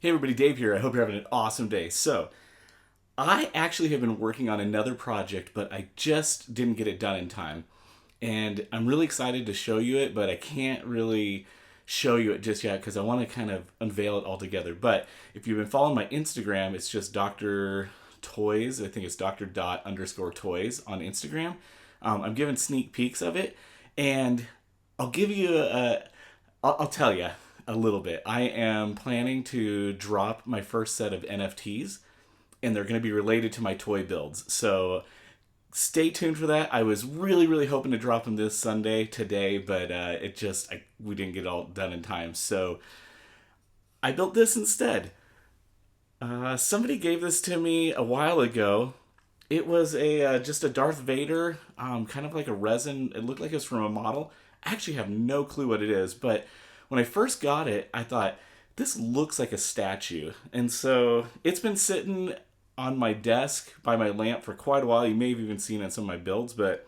Hey everybody, Dave here. I hope you're having an awesome day. So, I actually have been working on another project, but I just didn't get it done in time. And I'm really excited to show you it, but I can't really show you it just yet because I want to kind of unveil it all together. But if you've been following my Instagram, it's just Dr. Toys. I think it's Dr. Dot underscore Toys on Instagram. I'm giving sneak peeks of it, and I'll give you I'll tell you a little bit. I am planning to drop my first set of NFTs, and they're going to be related to my toy builds. So stay tuned for that. I was really hoping to drop them this Sunday today, but we didn't get it all done in time. So I built this instead. Somebody gave this to me a while ago. It was a just a Darth Vader, kind of like a resin. It looked like it was from a model. I actually have no clue what it is, but when I first got it, I thought, this looks like a statue. And so it's been sitting on my desk by my lamp for quite a while. You may have even seen it in some of my builds, but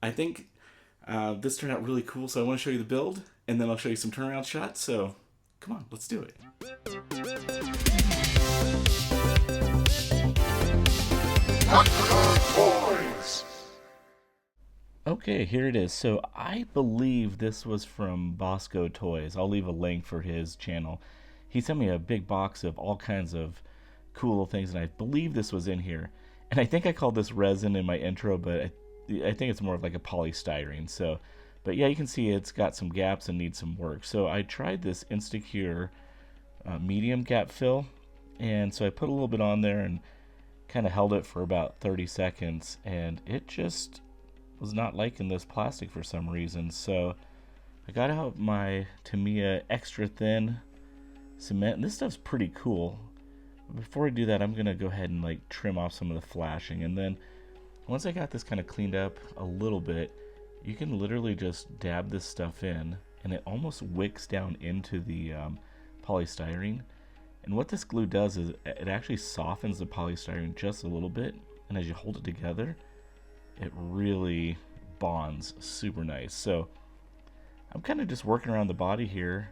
I think this turned out really cool. So I want to show you the build, and then I'll show you some turnaround shots. So come on, let's do it. Okay, here it is. So I believe this was from Bosco Toys. I'll leave a link for his channel. He sent me a big box of all kinds of cool little things, and I believe this was in here. And I think I called this resin in my intro, but I think it's more of like a polystyrene. So, but yeah, you can see it's got some gaps and needs some work. So I tried this Instacure medium gap fill, and so I put a little bit on there and kind of held it for about 30 seconds, and it just was not liking this plastic for some reason. So I got out my Tamiya extra thin cement, and this stuff's pretty cool. Before I do that, I'm gonna go ahead and like trim off some of the flashing, and then once I got this kind of cleaned up a little bit, you can literally just dab this stuff in, and it almost wicks down into the polystyrene. And what this glue does is it actually softens the polystyrene just a little bit, and as you hold it together, it really bonds super nice. So I'm kind of just working around the body here,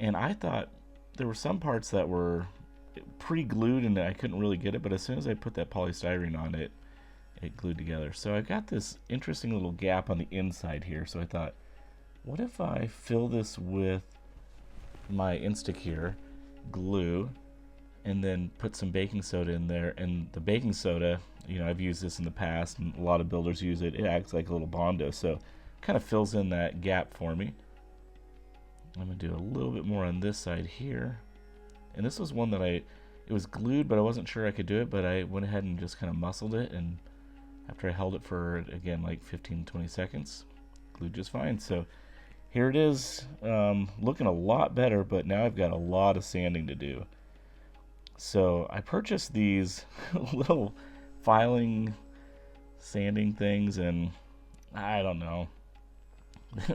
and I thought there were some parts that were pre-glued and I couldn't really get it, but as soon as I put that polystyrene on it, it glued together. So I got this interesting little gap on the inside here, so I thought, what if I fill this with my Instacure glue and then put some baking soda in there. And the baking soda, you know, I've used this in the past and a lot of builders use it. It acts like a little Bondo, so it kind of fills in that gap for me. I'm gonna do a little bit more on this side here. And this was one that it was glued, but I wasn't sure I could do it, but I went ahead and just kind of muscled it, and after I held it for, again, like 15-20 seconds, glued just fine. So here it is, looking a lot better, but now I've got a lot of sanding to do. So I purchased these little filing sanding things, and I don't know,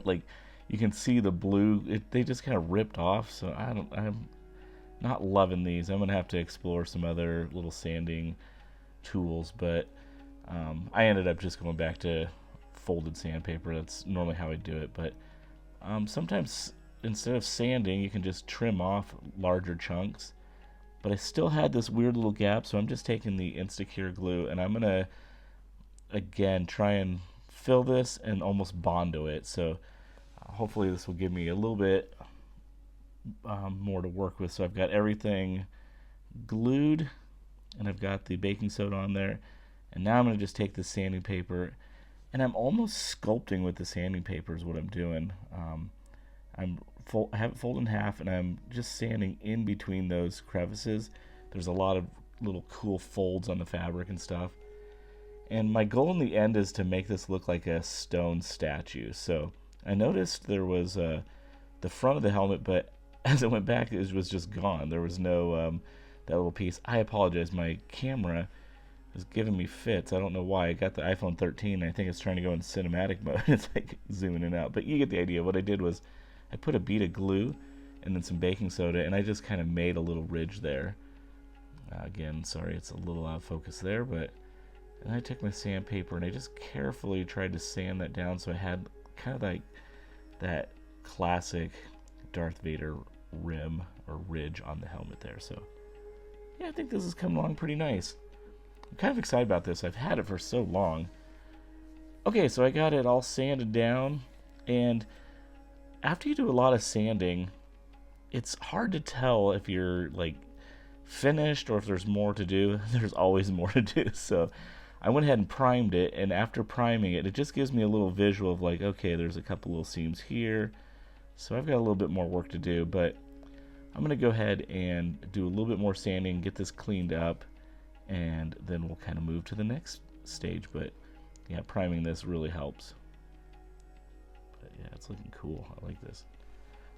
like you can see the blue, they just kind of ripped off. So I'm not loving these. I'm gonna have to explore some other little sanding tools, but I ended up just going back to folded sandpaper. That's normally how I do it, but sometimes instead of sanding, you can just trim off larger chunks. But I still had this weird little gap, so I'm just taking the Instacure glue, and I'm gonna again try and fill this and almost Bondo it. So hopefully this will give me a little bit more to work with. So I've got everything glued, and I've got the baking soda on there, and now I'm gonna just take the sanding paper, and I'm almost sculpting with the sanding paper is what I'm doing. I have it folded in half, and I'm just sanding in between those crevices. There's a lot of little cool folds on the fabric and stuff. And my goal in the end is to make this look like a stone statue. So I noticed there was the front of the helmet, but as I went back, it was just gone. There was no that little piece. I apologize. My camera is giving me fits. I don't know why. I got the iPhone 13. And I think it's trying to go in cinematic mode. It's like zooming in and out. But you get the idea. What I did was I put a bead of glue and then some baking soda, and I just kind of made a little ridge there. Again, sorry, it's a little out of focus there, but and I took my sandpaper and I just carefully tried to sand that down so I had kind of like that classic Darth Vader rim. or ridge on the helmet there. So yeah, I think this is coming along pretty nice. I'm kind of excited about this. I've had it for so long. Okay, so I got it all sanded down, and after you do a lot of sanding, it's hard to tell if you're like finished or if there's more to do. There's always more to do. So I went ahead and primed it, and after priming it, it just gives me a little visual of like, okay, there's a couple little seams here. So I've got a little bit more work to do, but I'm going to go ahead and do a little bit more sanding, get this cleaned up, and then we'll kind of move to the next stage. But yeah, priming this really helps. But yeah, it's looking cool. I like this.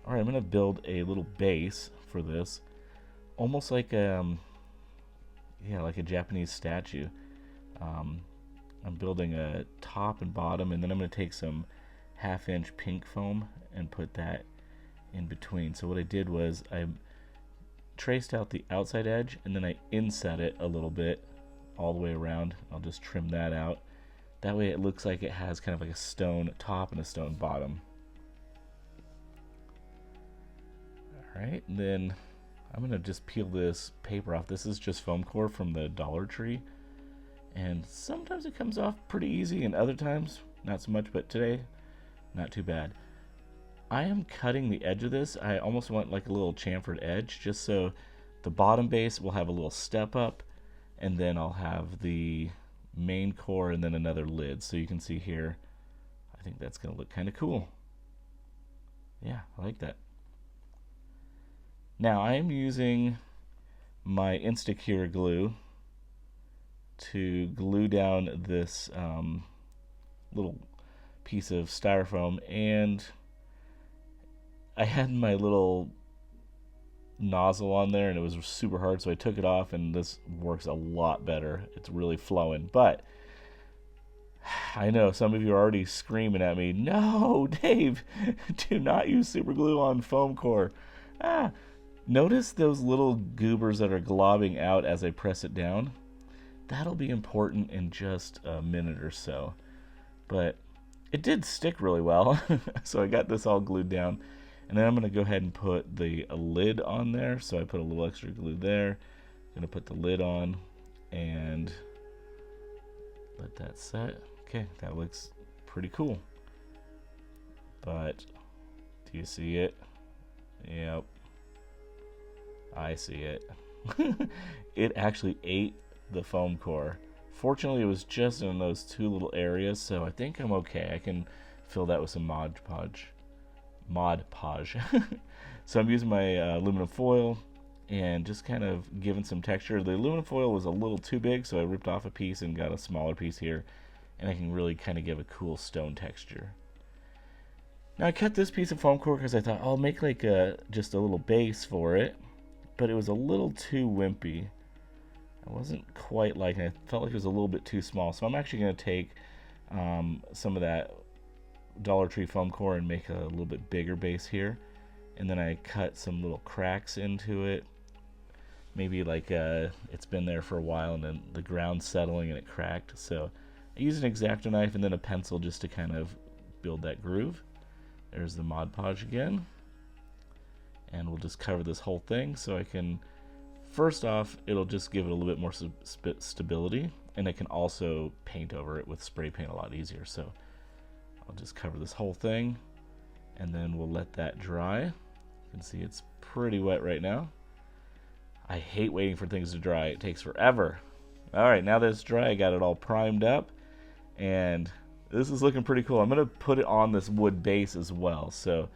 All right, I'm going to build a little base for this, almost like like a Japanese statue. I'm building a top and bottom, and then I'm going to take some 1/2-inch pink foam and put that in between. So what I did was I traced out the outside edge, and then I inset it a little bit all the way around. I'll just trim that out. That way it looks like it has kind of like a stone top and a stone bottom. Alright, and then I'm going to just peel this paper off. This is just foam core from the Dollar Tree. And sometimes it comes off pretty easy, and other times not so much, but today, not too bad. I am cutting the edge of this. I almost want like a little chamfered edge, just so the bottom base will have a little step up, and then I'll have the main core and then another lid. So you can see here, I think that's going to look kind of cool. Yeah, I like that. Now I am using my Instacure glue to glue down this little piece of styrofoam, and I had my little nozzle on there and it was super hard, so I took it off, and this works a lot better. It's really flowing. But I know some of you are already screaming at me, no, Dave, do not use super glue on foam core. Notice those little goobers that are globbing out as I press it down? That'll be important in just a minute or so. But it did stick really well. So I got this all glued down. And then I'm going to go ahead and put the lid on there. So I put a little extra glue there. I'm going to put the lid on and let that set. Okay, that looks pretty cool. But do you see it? Yep. I see it. It actually ate the foam core. Fortunately, it was just in those two little areas, so I think I'm okay. I can fill that with some Mod Podge. So I'm using my aluminum foil and just kind of giving some texture. The aluminum foil was a little too big, so I ripped off a piece and got a smaller piece here, and I can really kind of give a cool stone texture. Now I cut this piece of foam core because I thought I'll make like just a little base for it, but it was a little too wimpy. I wasn't quite liking it. I felt like it was a little bit too small. So I'm actually going to take some of that Dollar Tree foam core and make a little bit bigger base here. And then I cut some little cracks into it. Maybe like it's been there for a while and then the ground's settling and it cracked. So I used an X-Acto knife and then a pencil just to kind of build that groove. There's the Mod Podge again. And we'll just cover this whole thing so I can... First off, it'll just give it a little bit more stability, and I can also paint over it with spray paint a lot easier. So I'll just cover this whole thing, and then we'll let that dry. You can see it's pretty wet right now. I hate waiting for things to dry. It takes forever. All right, now that it's dry, I got it all primed up, and this is looking pretty cool. I'm going to put it on this wood base as well. So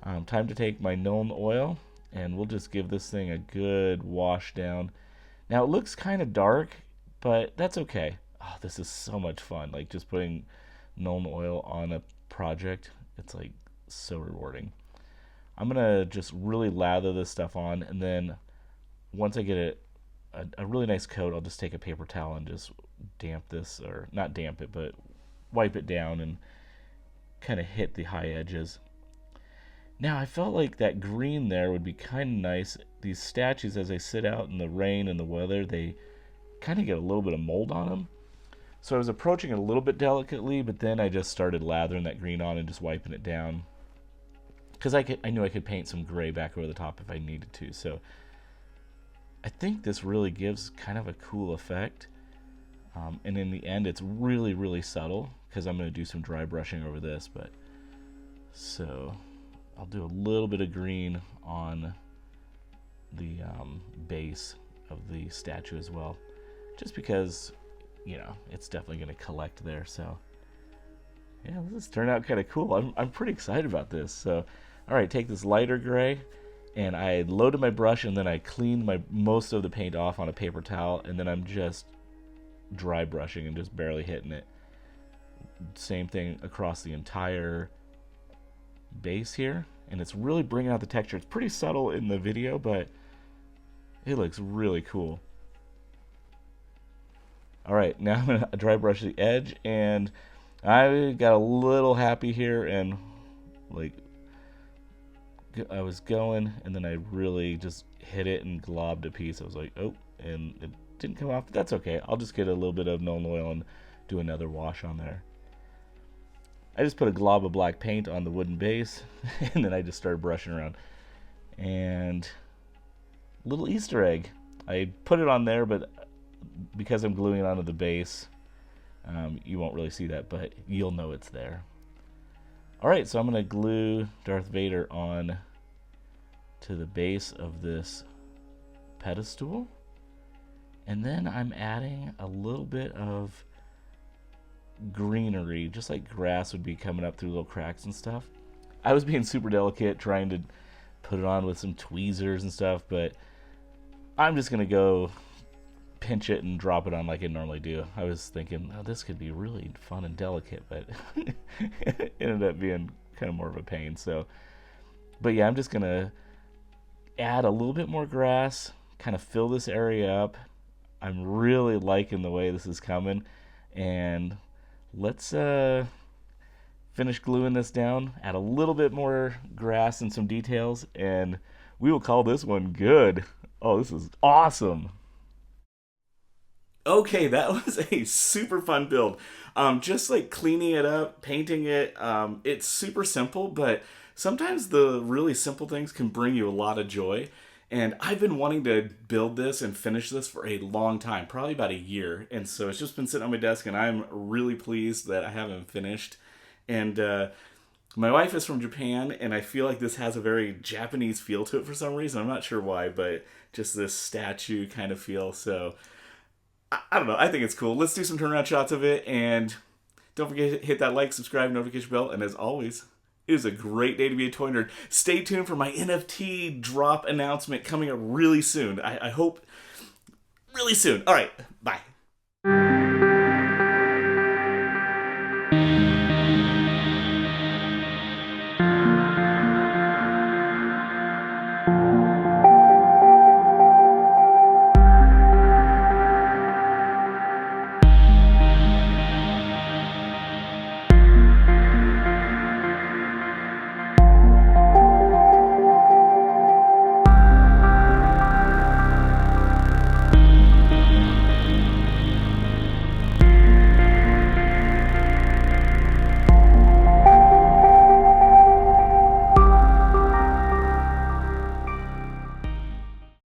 time to take my Nuln oil, and we'll just give this thing a good wash down. Now it looks kind of dark, but that's okay. Oh, this is so much fun. Like just putting Nuln oil on a project, it's like so rewarding. I'm gonna just really lather this stuff on, and then once I get it a really nice coat, I'll just take a paper towel and just damp this, or not damp it, but wipe it down and kind of hit the high edges. Now, I felt like that green there would be kind of nice. These statues, as they sit out in the rain and the weather, they kind of get a little bit of mold on them. So I was approaching it a little bit delicately, but then I just started lathering that green on and just wiping it down. because I knew I could paint some gray back over the top if I needed to. So I think this really gives kind of a cool effect. And in the end, it's really, really subtle because I'm going to do some dry brushing over this. But so I'll do a little bit of green on the base of the statue as well, just because, you know, it's definitely going to collect there. So yeah, this has turned out kind of cool. I'm pretty excited about this. So all right, take this lighter gray, and I loaded my brush, and then I cleaned most of the paint off on a paper towel, and then I'm just dry brushing and just barely hitting it. Same thing across the entire base here, and it's really bringing out the texture. It's pretty subtle in the video, but it looks really cool. Alright, now I'm going to dry brush the edge, and I got a little happy here, and like I was going, and then I really just hit it and globbed a piece. I was like, oh, and it didn't come off. But that's okay. I'll just get a little bit of Nuln Oil and do another wash on there. I just put a glob of black paint on the wooden base, and then I just started brushing around. And little Easter egg. I put it on there, but because I'm gluing it onto the base, you won't really see that, but you'll know it's there. Alright, so I'm going to glue Darth Vader on to the base of this pedestal. And then I'm adding a little bit of greenery, just like grass would be coming up through little cracks and stuff. I was being super delicate trying to put it on with some tweezers and stuff, but I'm just going to go pinch it and drop it on like I normally do. I was thinking, oh, this could be really fun and delicate, but it ended up being kind of more of a pain. So, but yeah, I'm just going to add a little bit more grass, kind of fill this area up. I'm really liking the way this is coming, and let's finish gluing this down, add a little bit more grass and some details, and we will call this one good. Oh, this is awesome. Okay, that was a super fun build. Just like cleaning it up, painting it, it's super simple, but sometimes the really simple things can bring you a lot of joy. And I've been wanting to build this and finish this for a long time, probably about a year. And so it's just been sitting on my desk, and I'm really pleased that I haven't finished. And my wife is from Japan, and I feel like this has a very Japanese feel to it for some reason. I'm not sure why, but just this statue kind of feel. So I don't know. I think it's cool. Let's do some turnaround shots of it, and don't forget to hit that like, subscribe, notification bell, and as always, it is a great day to be a toy nerd. Stay tuned for my NFT drop announcement coming up really soon. I hope really soon. All right, bye.